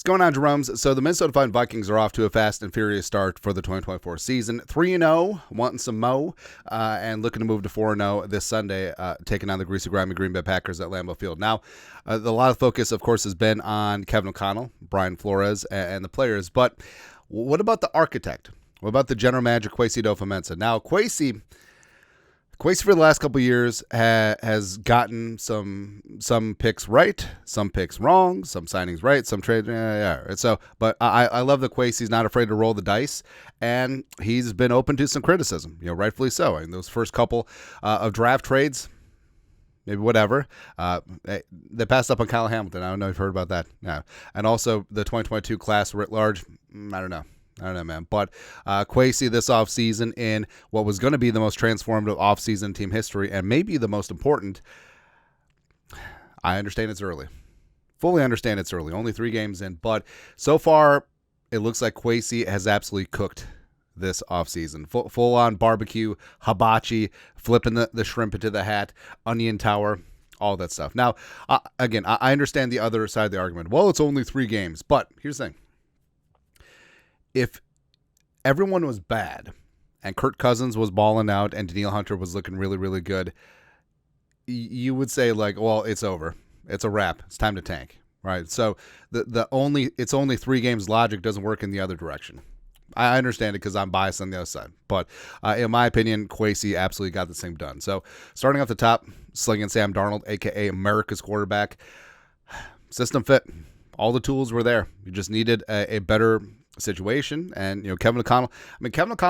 What's going on, Jeromes? So the Minnesota Vikings are off to a fast and furious start for the 2024 season. 3-0, wanting some mo, and looking to move to 4-0 this Sunday, taking on the greasy, grimy Green Bay Packers at Lambeau Field. Now, a lot of focus, of course, has been on Kevin O'Connell, Brian Flores, and the players. But what about the architect? What about the general manager, Kwesi Adofo-Mensah? Now, Kwesi for the last couple of years has gotten some picks right, some picks wrong, some signings right, some trade. But I love that Kwesi's not afraid to roll the dice, and he's been open to some criticism. Rightfully so. And those first couple of draft trades, maybe whatever. They passed up on Kyle Hamilton. I don't know if you've heard about that. Yeah. And also the 2022 class writ large. I don't know, man. But Kwesi this offseason in what was going to be the most transformative offseason in team history and maybe the most important. I understand it's early. Fully understand it's early. Only 3 games in. But so far, it looks like Kwesi has absolutely cooked this offseason. Full-on barbecue, hibachi, flipping the shrimp into the hat, onion tower, all that stuff. Now, again, I understand the other side of the argument. Well, it's only 3 games. But here's the thing. If everyone was bad and Kirk Cousins was balling out and Danielle Hunter was looking really, really good, you would say, like, well, it's over. It's a wrap. It's time to tank, right? So it's only 3 games logic doesn't work in the other direction. I understand it because I'm biased on the other side. But in my opinion, Kwesi absolutely got the same done. So starting off the top, slinging Sam Darnold, a.k.a. America's quarterback. System fit. All the tools were there. You just needed a better situation. And Kevin O'Connell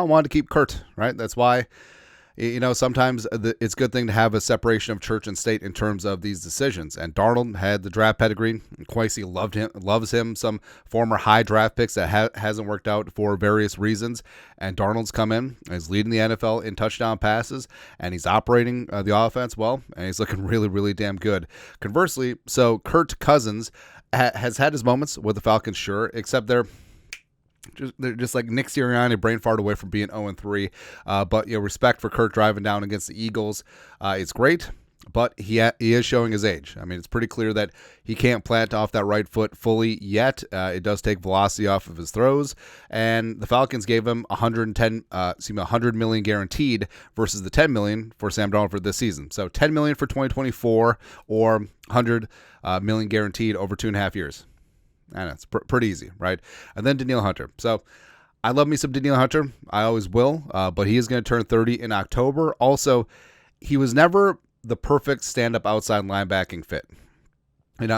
wanted to keep Kurt, right? That's why sometimes it's a good thing to have a separation of church and state in terms of these decisions. And Darnold had the draft pedigree. Kwesi loves him, some former high draft picks that hasn't worked out for various reasons. And Darnold's come in, he's leading the NFL in touchdown passes, and he's operating the offense well, and he's looking really, really damn good. Conversely, so Kirk Cousins has had his moments with the Falcons, sure, except they're just like Nick Sirianni, brain fart away from being 0-3. But respect for Kurt driving down against the Eagles. It's great, but he is showing his age. I mean, it's pretty clear that he can't plant off that right foot fully yet. It does take velocity off of his throws, and the Falcons gave him $100 million guaranteed versus the $10 million for Sam Darnold for this season. So $10 million for 2024 or $100 million guaranteed over 2.5 years. I know, it's pretty easy, right? And then Danielle Hunter. So I love me some Danielle Hunter. I always will, but he is going to turn 30 in October. Also, he was never the perfect stand-up outside linebacking fit.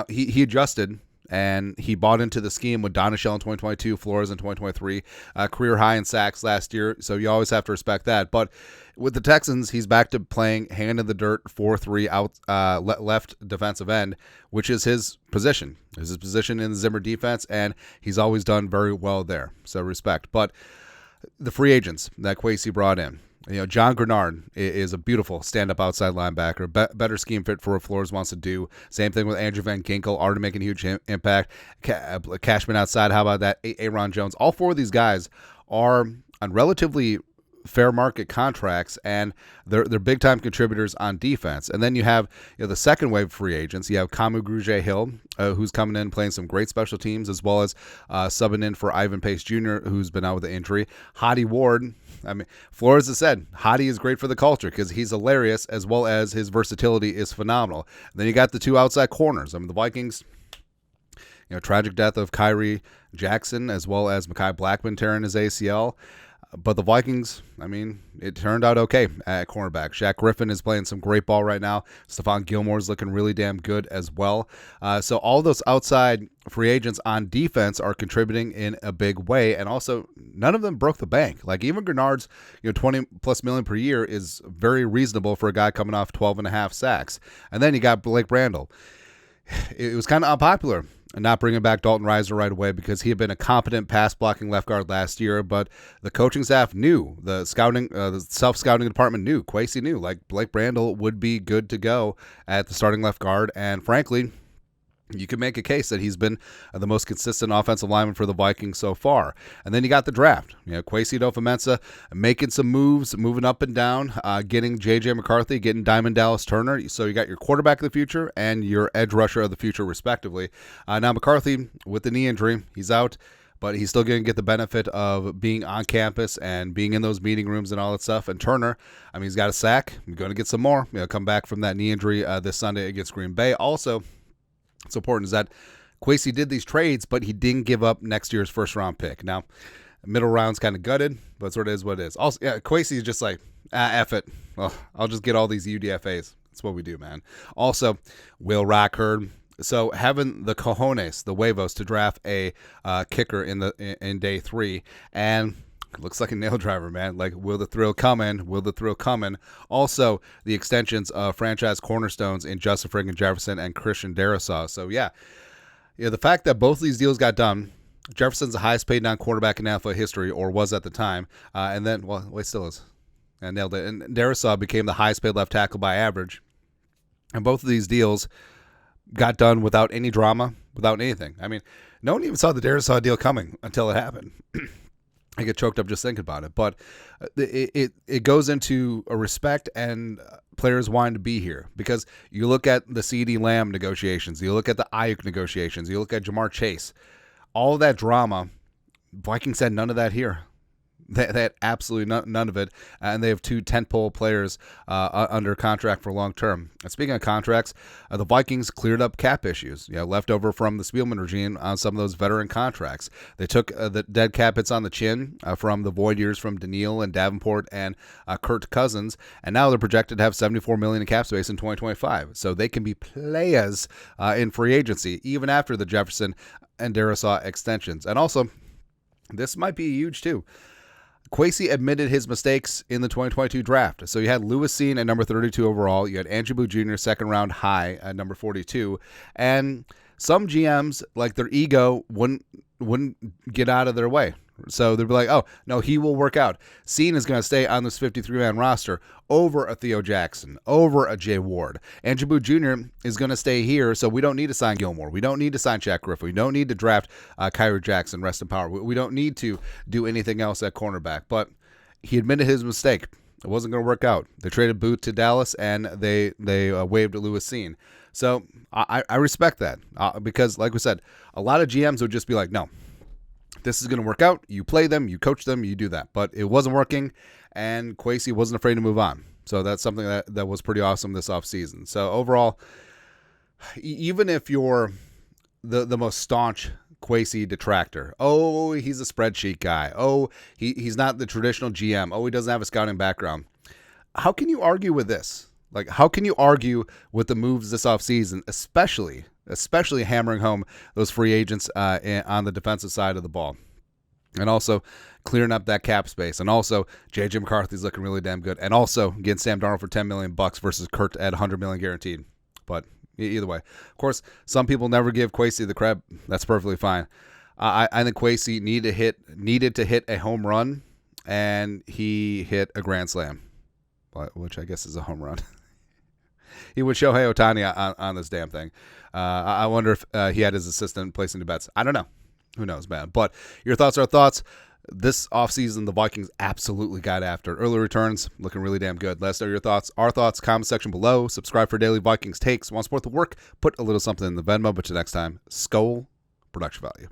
He adjusted, and he bought into the scheme with Donishell in 2022, Flores in 2023, career high in sacks last year, so you always have to respect that. But with the Texans, he's back to playing hand in the dirt 4-3 out left defensive end, which is his position. Is his position in the Zimmer defense, and he's always done very well there. So respect. But the free agents that Kwesi brought in, John Grenard is a beautiful stand-up outside linebacker, better scheme fit for what Flores wants to do. Same thing with Andrew Van Ginkel, already making a huge impact. Cashman outside, how about that? Aaron Jones. All 4 of these guys are on relatively fair market contracts, and they're big-time contributors on defense. And then you have the second wave of free agents. You have Kamu Grugier-Hill, who's coming in playing some great special teams, as well as subbing in for Ivan Pace Jr., who's been out with an injury. Hottie Ward. I mean, Flores has said Hottie is great for the culture because he's hilarious, as well as his versatility is phenomenal. And then you got the 2 outside corners. I mean, the Vikings, tragic death of Kyrie Jackson, as well as Mekhi Blackman tearing his ACL. But the Vikings, I mean, it turned out okay at cornerback. Shaq Griffin is playing some great ball right now. Stephon Gilmore's looking really damn good as well. So all those outside free agents on defense are contributing in a big way. And also, none of them broke the bank. Like even Grenard's, $20+ million per year is very reasonable for a guy coming off 12.5 sacks. And then you got Blake Randall. It was kind of unpopular and not bringing back Dalton Reiser right away because he had been a competent pass-blocking left guard last year, but the coaching staff knew, the self-scouting department knew, Kwesi knew, like Blake Randall would be good to go at the starting left guard, and frankly, you can make a case that he's been the most consistent offensive lineman for the Vikings so far. And then you got the draft. Kwesi Adofo-Mensah making some moves, moving up and down, getting J.J. McCarthy, getting Diamond Dallas Turner. So you got your quarterback of the future and your edge rusher of the future, respectively. Now McCarthy, with the knee injury, he's out, but he's still going to get the benefit of being on campus and being in those meeting rooms and all that stuff. And Turner, he's got a sack. He's going to get some more. Come back from that knee injury this Sunday against Green Bay. Also, what's important is that Kwesi did these trades, but he didn't give up next year's first-round pick. Now, middle round's kind of gutted, but sort of is what it is. Also, Kwesi is just like, F it. Well, I'll just get all these UDFAs. That's what we do, man. Also, Will Rockford. So having the cojones, the huevos, to draft a kicker in day 3, and looks like a nail driver, man. Like, will the thrill come in? Will the thrill come in? Also, the extensions of franchise cornerstones in Justin Friggin Jefferson and Christian Darrisaw. So, the fact that both of these deals got done, Jefferson's the highest paid non-quarterback in NFL history, or was at the time, and then, he still is. And nailed it. And Darrisaw became the highest paid left tackle by average. And both of these deals got done without any drama, without anything. No one even saw the Darrisaw deal coming until it happened. I get choked up just thinking about it, but it goes into a respect and players wanting to be here, because you look at the CeeDee Lamb negotiations, you look at the Ayuk negotiations, you look at Jamar Chase, all of that drama. Vikings had none of that here. They had absolutely none of it, and they have 2 tentpole players under contract for long term. And speaking of contracts, the Vikings cleared up cap issues, left over from the Spielman regime on some of those veteran contracts. They took the dead cap hits on the chin from the void years from Daniil and Davenport and Kirk Cousins, and now they're projected to have $74 million in cap space in 2025. So they can be players in free agency even after the Jefferson and Darrisaw extensions. And also, this might be huge too. Kwesi admitted his mistakes in the 2022 draft. So you had Lewis Cine at number 32 overall. You had Andrew Booth Jr. second round high at number 42. And some GMs, like, their ego wouldn't get out of their way. So they'd be like, oh, no, he will work out. Cine is going to stay on this 53-man roster over a Theo Jackson, over a Jay Ward. Andrew Booth Jr. is going to stay here, so we don't need to sign Gilmore. We don't need to sign Shaq Griffin. We don't need to draft Kyrie Jackson, rest in power. We don't need to do anything else at cornerback. But he admitted his mistake. It wasn't going to work out. They traded Booth to Dallas, and they waived Lewis Cine. So I respect that because, like we said, a lot of GMs would just be like, no, this is going to work out. You play them, you coach them, you do that. But it wasn't working, and Kwesi wasn't afraid to move on. So that's something that was pretty awesome this offseason. So overall, even if you're the most staunch Kwesi detractor, oh, he's a spreadsheet guy, oh, he's not the traditional GM, oh, he doesn't have a scouting background, how can you argue with this? Like, how can you argue with the moves this offseason, especially hammering home those free agents on the defensive side of the ball, and also clearing up that cap space, and also J.J. McCarthy's looking really damn good, and also getting Sam Darnold for $10 million versus Kurt at $100 million guaranteed. But either way, of course, some people never give Kwesi the credit. That's perfectly fine. I think Kwesi needed to hit a home run, and he hit a grand slam, which I guess is a home run. He would Shohei Ohtani on this damn thing. I wonder if he had his assistant placing the bets. I don't know. Who knows, man? But your thoughts are thoughts. This offseason, the Vikings absolutely got after. Early returns looking really damn good. Let us know your thoughts. Our thoughts, comment section below. Subscribe for daily Vikings takes. Want to support the work? Put a little something in the Venmo. But till next time, Skol, production value.